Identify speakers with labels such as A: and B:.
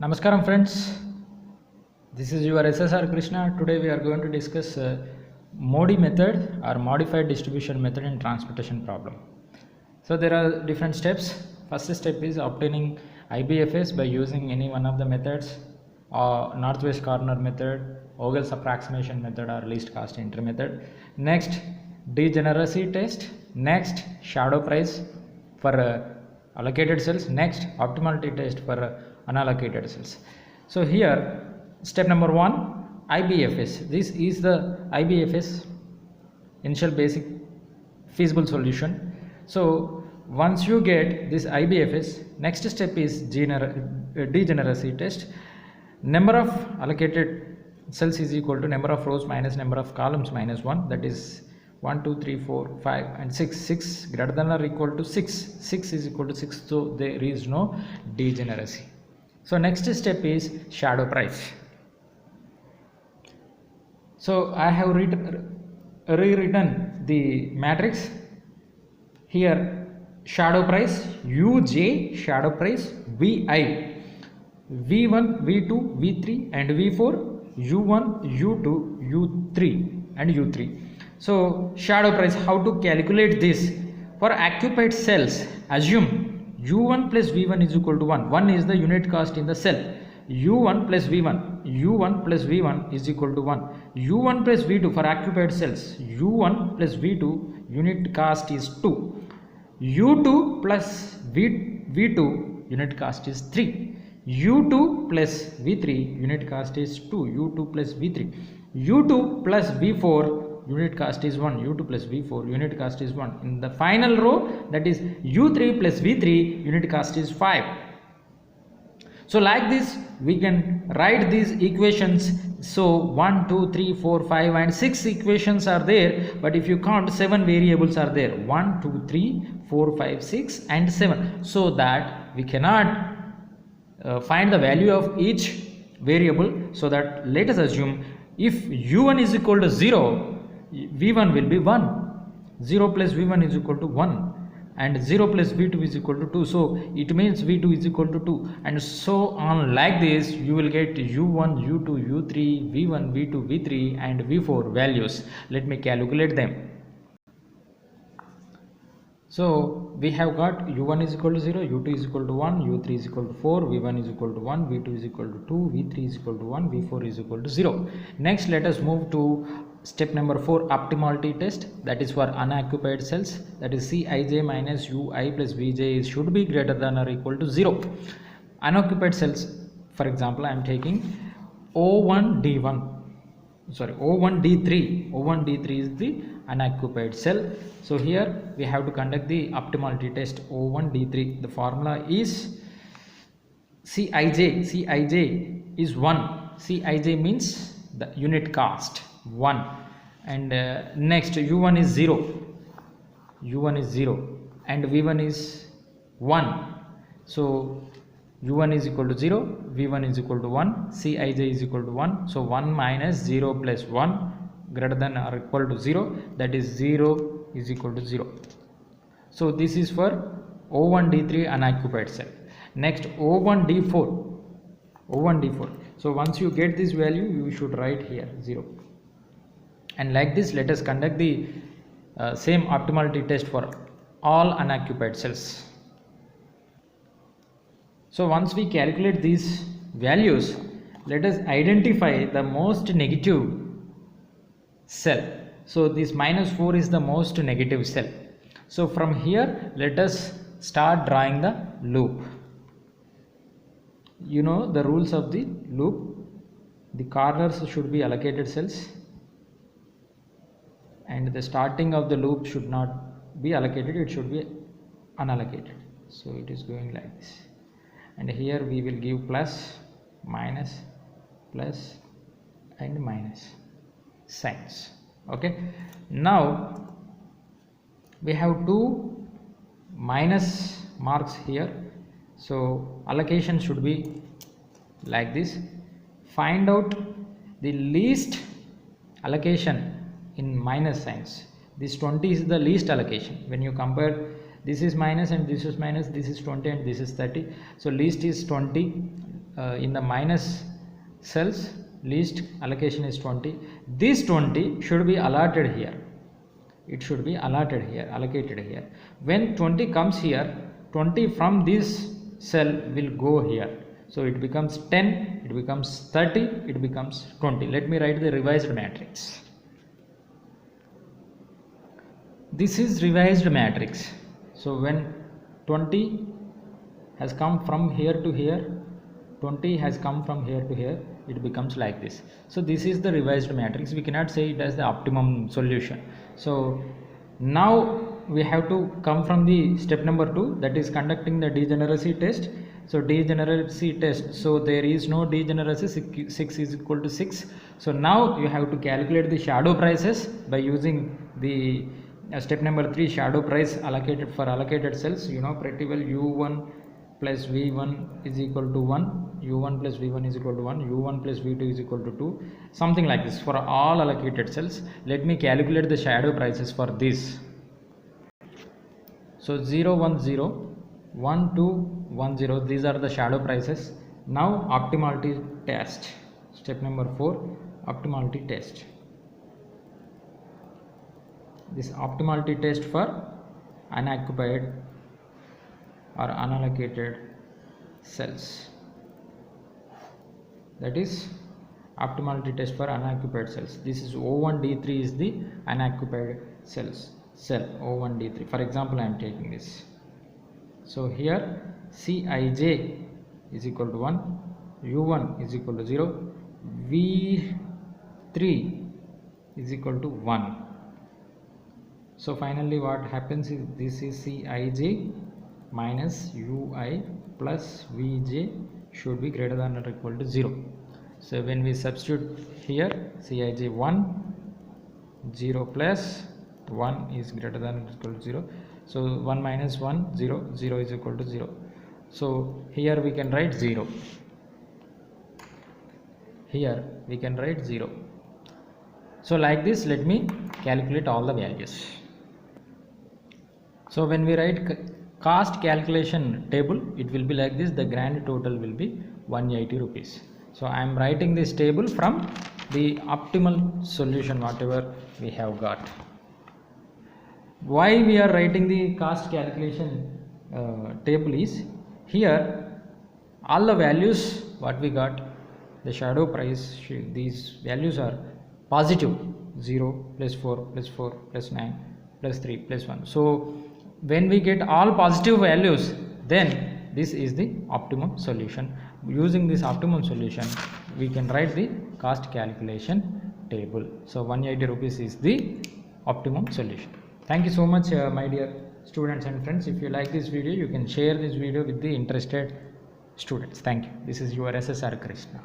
A: Namaskaram friends, this is your SSR Krishna. Today we are going to discuss MODI method or modified distribution method in transportation problem. So there are different steps. First step is obtaining IBFS by using any one of the methods, northwest corner method, Vogel's approximation method or least cost entry method. Next, degeneracy test. Next, shadow price for allocated cells. Next, optimality test for unallocated cells. So here step number 1, IBFS. This is the IBFS, initial basic feasible solution. So once you get this IBFS, next step is degeneracy test. Number of allocated cells is equal to number of rows minus number of columns minus 1, that is 1 2 3 4 5 and 6 greater than or equal to 6 is equal to 6, so there is no degeneracy. So next step is shadow price. So I have rewritten the matrix here. Shadow price Uj, shadow price Vi, V1, V2, V3 and V4, U1, U2, U3 and U3. So shadow price, how to calculate this? For occupied cells, assume U1 plus V1 is equal to 1. 1 is the unit cost in the cell. U1 plus V1 is equal to 1. U1 plus V2 for occupied cells. U1 plus V2 unit cost is 2. U2 plus V2 unit cost is 3. U2 plus V3 unit cost is 2. U2 plus V3. U2 plus V4 unit cost is 1. U2 plus V4 unit cost is 1. In the final row, that is U3 plus V3 unit cost is 5. So like this we can write these equations. So 1 2 3 4 5 and 6 equations are there, but if you count 7 variables are there, 1 2 3 4 5 6 and 7, so that we cannot find the value of each variable. So that let us assume if U1 is equal to 0, V1 will be 1, 0 plus V1 is equal to 1 and 0 plus V2 is equal to 2, so it means V2 is equal to 2, and so on. Like this you will get U1, U2, U3, V1, V2, V3 and V4 values. Let me calculate them. So we have got U1 is equal to 0, U2 is equal to 1, U3 is equal to 4, V1 is equal to 1, V2 is equal to 2, V3 is equal to 1, V4 is equal to 0. Next let us move to step number 4, optimality test, that is for unoccupied cells, that is Cij minus Ui plus Vj should be greater than or equal to 0. Unoccupied cells, for example I am taking O1D1, sorry O1D3. O1D3 is the unoccupied cell. So here we have to conduct the optimality test O1D3. The formula is Cij. Cij is 1. Cij means the unit cost 1. And next U1 is 0. U1 is 0 and V1 is 1. So U1 is equal to 0, V1 is equal to 1, Cij is equal to 1. So 1 minus 0 plus 1 greater than or equal to 0, that is 0 is equal to 0. So this is for O1D3 unoccupied cell. Next O1D4. O1D4. So once you get this value you should write here 0. And like this let us conduct the same optimality test for all unoccupied cells. So once we calculate these values, let us identify the most negative cell. So this minus 4 is the most negative cell. So from here let us start drawing the loop. You know the rules of the loop. The corners should be allocated cells and the starting of the loop should not be allocated, it should be unallocated. So it is going like this, and here we will give plus, minus and minus signs. Okay, now we have two minus marks here, so allocation should be like this. Find out the least allocation in minus signs. This 20 is the least allocation. When you compare this is minus and this is minus, this is 20 and this is 30, so least is 20, in the minus cells, least allocation is 20. This 20 should be allotted here. It should be allotted here, allocated here. When 20 comes here, 20 from this cell will go here. So it becomes 10, it becomes 30, it becomes 20. Let me write the revised matrix. This is revised matrix. So when 20 has come from here to here, 20 has come from here to here, it becomes like this. So this is the revised matrix. We cannot say it as the optimum solution. So now we have to come from the step number 2, that is conducting the degeneracy test. So degeneracy test, so there is no degeneracy, 6 is equal to 6. So now you have to calculate the shadow prices by using the step number 3, shadow price allocated for allocated cells. You know pretty well, u1 plus v1 is equal to 1, u1 plus v1 is equal to 1, u1 plus v2 is equal to 2, something like this for all allocated cells. Let me calculate the shadow prices for this. So 0 1 0, 1 2 1 0, these are the shadow prices. Now optimality test, step number 4, optimality test. This optimality test for unoccupied or unallocated cells, that is optimality test for unoccupied cells. This is O1D3 is the unoccupied cells, cell O1D3. For example, I am taking this. So here Cij is equal to 1, u1 is equal to 0, v3 is equal to 1. So finally what happens is, this is Cij minus ui plus vj should be greater than or equal to 0. So when we substitute here, Cij 1, 0 plus 1 is greater than or equal to 0. So 1 minus 1, 0, 0 is equal to 0. So here we can write 0. Here we can write 0. So like this, let me calculate all the values. So when we write cost calculation table, it will be like this. The grand total will be 180 rupees. So I am writing this table from the optimal solution, whatever we have got. Why we are writing the cost calculation table is, here all the values what we got, the shadow price, these values are positive, 0 plus 4 plus 4 plus 9 plus 3 plus 1. So when we get all positive values, then this is the optimum solution. Using this optimum solution, we can write the cost calculation table. So 180 rupees is the optimum solution. Thank you so much, my dear students and friends. If you like this video, you can share this video with the interested students. Thank you. This is your SSR Krishna.